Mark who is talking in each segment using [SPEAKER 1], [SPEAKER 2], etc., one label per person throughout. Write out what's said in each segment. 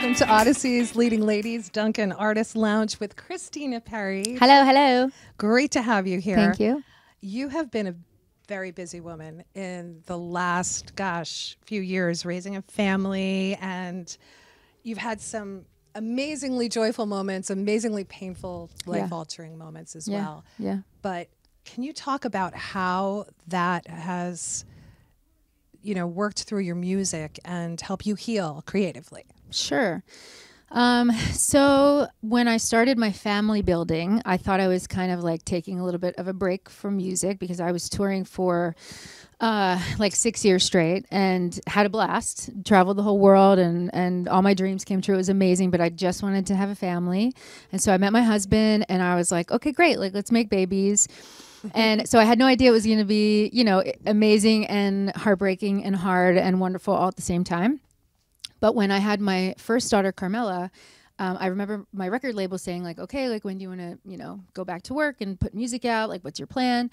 [SPEAKER 1] Welcome to Audacy's Leading Ladies Duncan Artist Lounge with Christina Perri.
[SPEAKER 2] Hello, hello.
[SPEAKER 1] Great to have you here.
[SPEAKER 2] Thank you.
[SPEAKER 1] You have been a very busy woman in the last, few years, raising a family, and you've had some amazingly joyful moments, amazingly painful, life-altering moments as well.
[SPEAKER 2] Yeah.
[SPEAKER 1] But can you talk about how that has, worked through your music and help you heal creatively?
[SPEAKER 2] Sure. So when I started my family building, I thought I was kind of like taking a little bit of a break from music because I was touring for like 6 years straight and had a blast, traveled the whole world, and all my dreams came true. It was amazing, but I just wanted to have a family. And so I met my husband and I was like, okay, great. Like, let's make babies. And so I had no idea it was going to be, amazing and heartbreaking and hard and wonderful all at the same time. But when I had my first daughter, Carmela, I remember my record label saying like, okay, like when do you want to, go back to work and put music out? Like, what's your plan?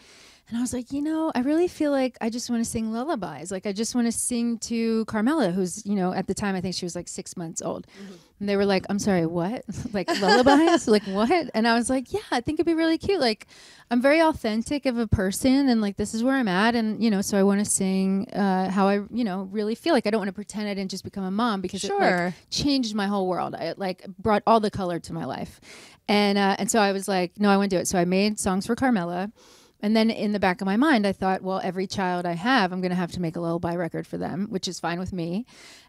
[SPEAKER 2] And I was like, I really feel like I just want to sing lullabies. Like, I just want to sing to Carmela, who's, at the time, I think she was like 6 months old. Mm-hmm. And they were like, I'm sorry, what? Like lullabies? Like what? And I was like, yeah, I think it'd be really cute. Like, I'm very authentic of a person and like, this is where I'm at. And, so I want to sing how I, really feel. Like, I don't want to pretend I didn't just become a mom because it like changed my whole world. It like brought all the color to my life. And so I was like, no, I want to do it. So I made songs for Carmela. And then in the back of my mind, I thought, well, every child I have, I'm going to have to make a lullaby record for them, which is fine with me.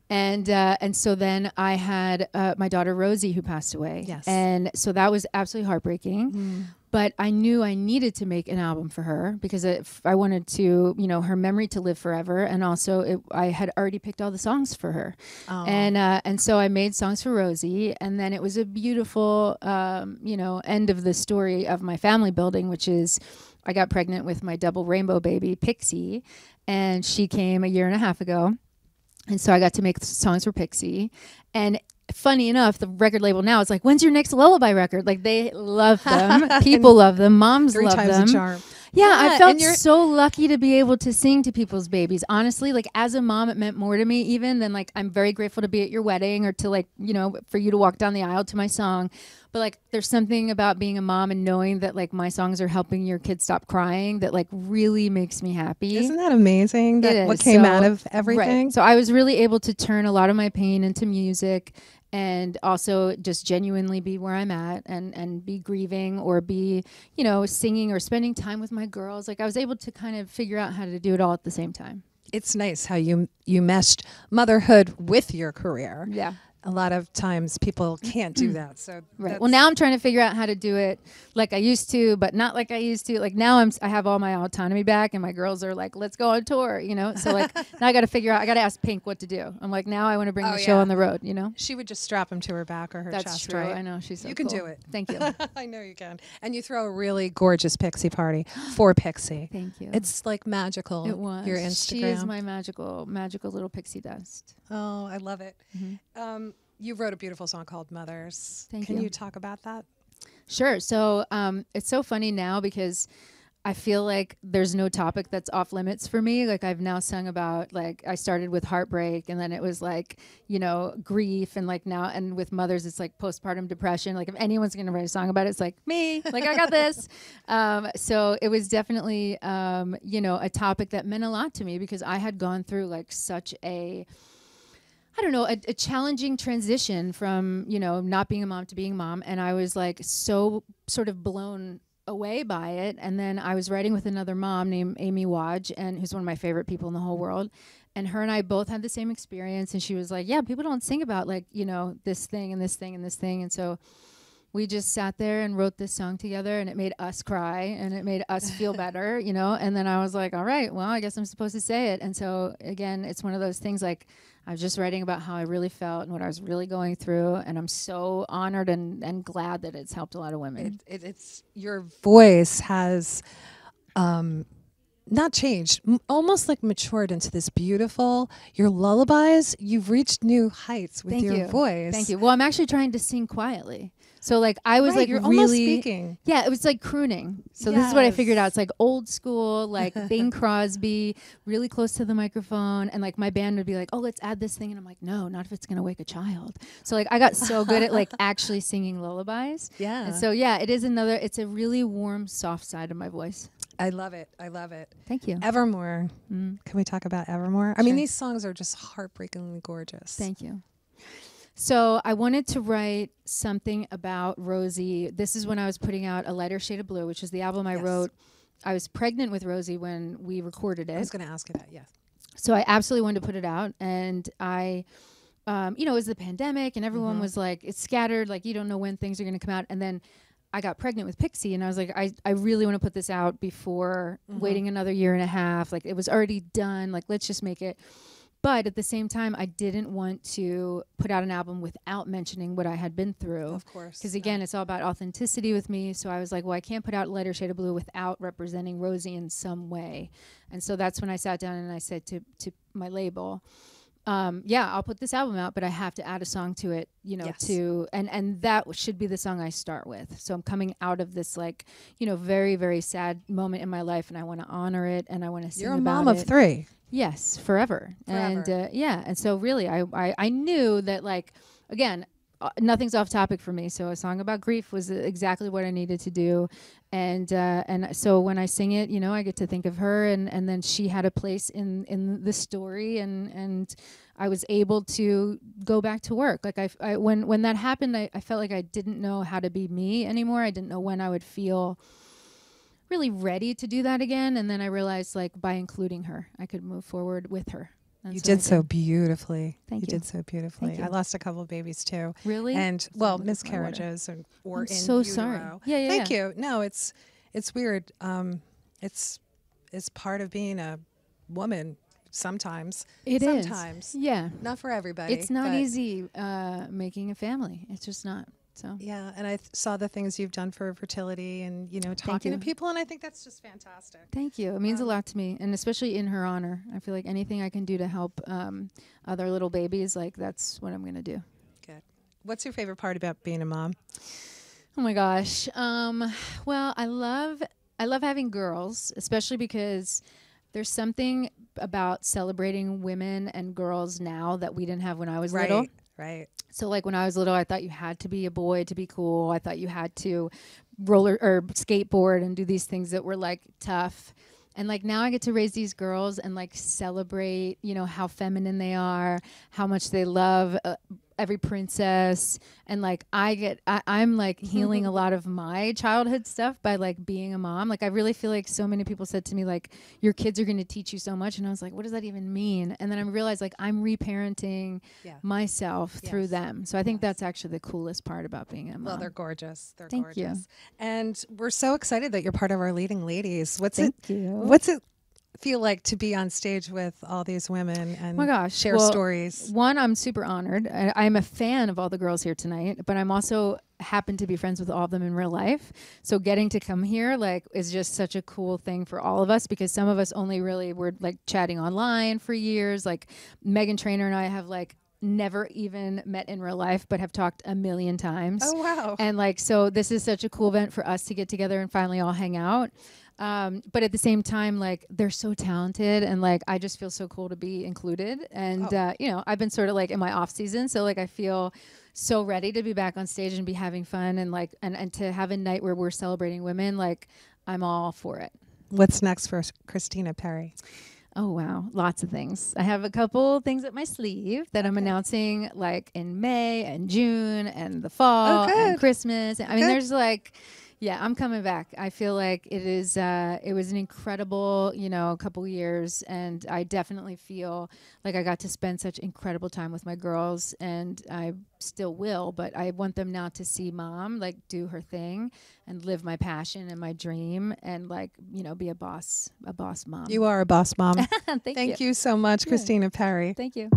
[SPEAKER 2] And so then I had my daughter Rosie, who passed away.
[SPEAKER 1] Yes.
[SPEAKER 2] And so that was absolutely heartbreaking. Mm. But I knew I needed to make an album for her because I wanted to, her memory to live forever. And also I had already picked all the songs for her. Oh. And so I made songs for Rosie. And then it was a beautiful, end of the story of my family building, which is I got pregnant with my double rainbow baby, Pixie. And she came a year and a half ago. And so I got to make songs for Pixie. And funny enough, the record label now is like, when's your next lullaby record? Like, they love them. People love them. Moms love them. 3 times
[SPEAKER 1] a charm.
[SPEAKER 2] Yeah, I felt so lucky to be able to sing to people's babies. Honestly, like as a mom, it meant more to me even than like, I'm very grateful to be at your wedding or to like, for you to walk down the aisle to my song. But like, there's something about being a mom and knowing that like my songs are helping your kids stop crying that like really makes me happy.
[SPEAKER 1] Isn't that amazing? That what came out of everything?
[SPEAKER 2] Right. So I was really able to turn a lot of my pain into music and also just genuinely be where I'm at and be grieving or be, singing or spending time with my girls. Like I was able to kind of figure out how to do it all at the same time.
[SPEAKER 1] It's nice how you meshed motherhood with your career.
[SPEAKER 2] Yeah.
[SPEAKER 1] A lot of times people can't do that. So
[SPEAKER 2] right. Well, now I'm trying to figure out how to do it like I used to, but not like I used to. Like now I have all my autonomy back and my girls are like, let's go on tour, So like now I got to figure out, I got to ask Pink what to do. I'm like, now I want to bring the show on the road,
[SPEAKER 1] She would just strap him to her back or her chest,
[SPEAKER 2] That's true.
[SPEAKER 1] right?
[SPEAKER 2] I know. She's so
[SPEAKER 1] You can
[SPEAKER 2] cool.
[SPEAKER 1] do it.
[SPEAKER 2] Thank you.
[SPEAKER 1] I know you can. And you throw a really gorgeous Pixie party for Pixie.
[SPEAKER 2] Thank you.
[SPEAKER 1] It's like magical.
[SPEAKER 2] It was.
[SPEAKER 1] Your Instagram.
[SPEAKER 2] She is my magical little pixie dust.
[SPEAKER 1] Oh, I love it.
[SPEAKER 2] Mm-hmm.
[SPEAKER 1] You wrote a beautiful song called Mothers.
[SPEAKER 2] Thank
[SPEAKER 1] you.
[SPEAKER 2] Can
[SPEAKER 1] you talk about that?
[SPEAKER 2] Sure. So it's so funny now because I feel like there's no topic that's off limits for me. Like I've now sung about, like I started with heartbreak and then it was like, grief and like now, and with mothers, it's like postpartum depression. Like if anyone's going to write a song about it, it's like me, like I got this. So it was definitely, a topic that meant a lot to me because I had gone through like such a challenging transition from, not being a mom to being a mom. And I was like so sort of blown away by it. And then I was writing with another mom named Amy Wadge, and who's one of my favorite people in the whole world. And her and I both had the same experience. And she was like, yeah, people don't sing about like, this thing and this thing and this thing. And so we just sat there and wrote this song together, and it made us cry and it made us feel better, and then I was like, all right, well, I guess I'm supposed to say it. And so again, it's one of those things like I was just writing about how I really felt and what I was really going through. And I'm so honored and glad that it's helped a lot of women.
[SPEAKER 1] It's your voice has not changed, almost like matured into this beautiful, your lullabies, you've reached new heights with your voice.
[SPEAKER 2] Thank you. Well, I'm actually trying to sing quietly. So like I was
[SPEAKER 1] Right,
[SPEAKER 2] like
[SPEAKER 1] you're almost
[SPEAKER 2] really
[SPEAKER 1] speaking.
[SPEAKER 2] Yeah, it was like crooning. So this is what I figured out.
[SPEAKER 1] Yes.
[SPEAKER 2] It's like old school, like Bing Crosby, really close to the microphone, and like my band would be like, "Oh, let's add this thing," and I'm like, "No, not if it's gonna wake a child." So like I got so good at like actually singing lullabies.
[SPEAKER 1] Yeah.
[SPEAKER 2] And so yeah, it is another. It's a really warm, soft side of my voice.
[SPEAKER 1] I love it. I love it.
[SPEAKER 2] Thank you.
[SPEAKER 1] Evermore.
[SPEAKER 2] Mm.
[SPEAKER 1] Can we talk about Evermore? I mean,
[SPEAKER 2] Sure.
[SPEAKER 1] these songs are just heartbreakingly gorgeous.
[SPEAKER 2] Thank you. So I wanted to write something about Rosie. This is when I was putting out A Lighter Shade of Blue, which is the album I
[SPEAKER 1] Yes.
[SPEAKER 2] wrote. I was pregnant with Rosie when we recorded it.
[SPEAKER 1] I was going to ask you that, yes.
[SPEAKER 2] So I absolutely wanted to put it out. And I, it was the pandemic and everyone was like, it's scattered. Like, you don't know when things are going to come out. And then I got pregnant with Pixie and I was like, I really want to put this out before waiting another year and a half. Like, it was already done. Like, let's just make it. But at the same time, I didn't want to put out an album without mentioning what I had been through.
[SPEAKER 1] Of course.
[SPEAKER 2] Because again, it's all about authenticity with me. So I was like, well, I can't put out Lighter Shade of Blue without representing Rosie in some way. And so that's when I sat down and I said to my label, yeah, I'll put this album out, but I have to add a song to it, you know,
[SPEAKER 1] Yes.
[SPEAKER 2] and that should be the song I start with. So I'm coming out of this like, you know, very, very sad moment in my life and I want to honor it and I want to sing
[SPEAKER 1] You're a
[SPEAKER 2] about
[SPEAKER 1] mom of
[SPEAKER 2] it.
[SPEAKER 1] 3.
[SPEAKER 2] Yes, forever. And yeah, and so really I knew that like, again, nothing's off topic for me. So a song about grief was exactly what I needed to do. And so when I sing it, you know, I get to think of her and then she had a place in the story and I was able to go back to work. Like when that happened, I felt like I didn't know how to be me anymore. I didn't know when I would feel really ready to do that again. And then I realized like by including her, I could move forward with her. And
[SPEAKER 1] You
[SPEAKER 2] so I
[SPEAKER 1] did so beautifully.
[SPEAKER 2] Thank
[SPEAKER 1] You
[SPEAKER 2] you.
[SPEAKER 1] did so beautifully.
[SPEAKER 2] Thank you.
[SPEAKER 1] I lost a couple of babies too.
[SPEAKER 2] Really?
[SPEAKER 1] And
[SPEAKER 2] Sorry,
[SPEAKER 1] well,
[SPEAKER 2] looking for my water.
[SPEAKER 1] miscarriages or
[SPEAKER 2] I'm
[SPEAKER 1] in
[SPEAKER 2] so
[SPEAKER 1] utero.
[SPEAKER 2] sorry. Yeah,
[SPEAKER 1] Thank you. No, it's weird. It's part of being a woman sometimes.
[SPEAKER 2] It is.
[SPEAKER 1] Sometimes.
[SPEAKER 2] Yeah.
[SPEAKER 1] Not for everybody.
[SPEAKER 2] It's not
[SPEAKER 1] but
[SPEAKER 2] easy making a family. It's just not. So
[SPEAKER 1] Yeah, and I saw the things you've done for fertility and, you know, talking to
[SPEAKER 2] you.
[SPEAKER 1] people, and I think that's just fantastic.
[SPEAKER 2] thank you. It means a lot to me, and especially in her honor. I feel like anything I can do to help other little babies, like that's what I'm gonna do.
[SPEAKER 1] Good. What's your favorite part about being a mom?
[SPEAKER 2] Oh my gosh. Well, I love having girls, especially because there's something about celebrating women and girls now that we didn't have when I was little.
[SPEAKER 1] Right.
[SPEAKER 2] So like when I was little, I thought you had to be a boy to be cool. I thought you had to roller or skateboard and do these things that were like tough. And like now I get to raise these girls and like celebrate, you know, how feminine they are, how much they love every princess. And like I'm like healing a lot of my childhood stuff by like being a mom. Like I really feel like so many people said to me like, your kids are going to teach you so much. And I was like, what does that even mean? And then I realized like I'm reparenting myself through them. So I think that's actually the coolest part about being a mom.
[SPEAKER 1] Well, they're gorgeous. They're
[SPEAKER 2] Thank
[SPEAKER 1] gorgeous.
[SPEAKER 2] you.
[SPEAKER 1] And we're so excited that you're part of our Leading Ladies. What's it feel like to be on stage with all these women and
[SPEAKER 2] my gosh.
[SPEAKER 1] share
[SPEAKER 2] Well,
[SPEAKER 1] stories?
[SPEAKER 2] One, I'm super honored. I'm a fan of all the girls here tonight, but I'm also happen to be friends with all of them in real life. So getting to come here like is just such a cool thing for all of us because some of us only really were like chatting online for years. Like Megan Trainor and I have like never even met in real life but have talked a million times.
[SPEAKER 1] Oh, wow.
[SPEAKER 2] And like so this is such a cool event for us to get together and finally all hang out. But at the same time, like they're so talented and like I just feel so cool to be included. And you know, I've been sort of like in my off season, so like I feel so ready to be back on stage and be having fun and like and to have a night where we're celebrating women. Like I'm all for it.
[SPEAKER 1] What's next for Christina Perri?
[SPEAKER 2] Oh wow, lots of things. I have a couple things up my sleeve that I'm announcing like in May and June and the fall and Christmas. I mean, there's like. Yeah, I'm coming back. I feel like it was an incredible, you know, couple years, and I definitely feel like I got to spend such incredible time with my girls, and I still will, but I want them now to see mom like do her thing and live my passion and my dream and like, you know, be a boss mom.
[SPEAKER 1] You are a boss mom.
[SPEAKER 2] Thank you
[SPEAKER 1] you so much, Christina Perri.
[SPEAKER 2] Thank you.